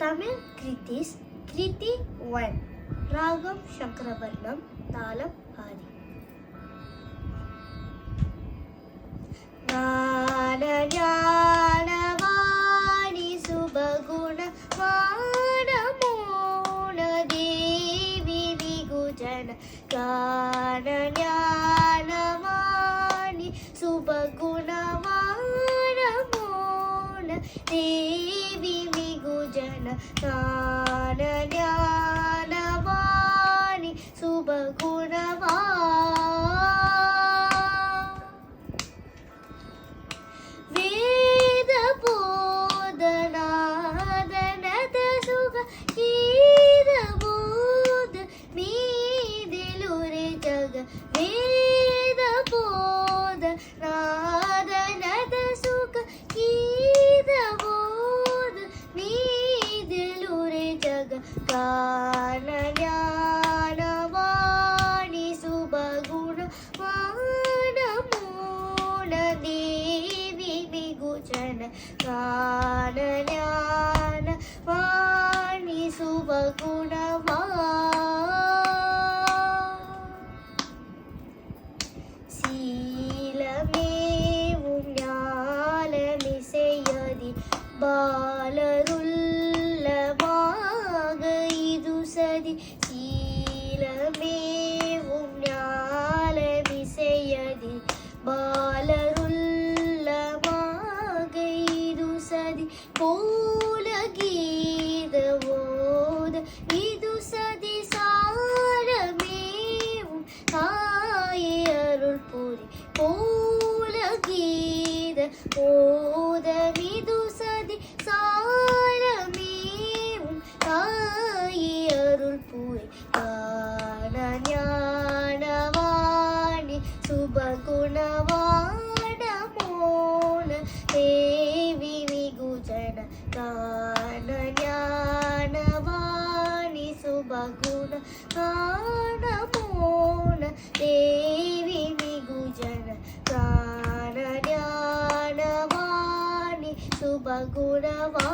Tamil Kritis, Kriti 1, Ragam Shankarabharanam, Talam Adi. Jnanavani Subhaguna Manamona Devi Vigujana Jnanavani Subhaguna Manamona Devi Vigujana Jnanavani Subhaguna Jnanavani Subhaguna Manamona Devi Vigujana Jnanavani Subhaguna Seelamevum ஞாலமிசையதி பாலருள்ளமாக இதுசதி சீலமேவும் ஞாலமிசையதி பாலருள்ளமாக இதுசதி போலகீதவோத இதுசதி சாரமேவும் தாயே அருள் புரி போலகீத ஓதமிதுசதி சாரமேவும் தாயே அருள் புரி ஞானவாணி சுபகுணவாணமோன தேவி விகுஜன ஞானவாணி சுபகுண ஞானமோன தேவி விகுஜன ஞானவாணி சுபகுணவா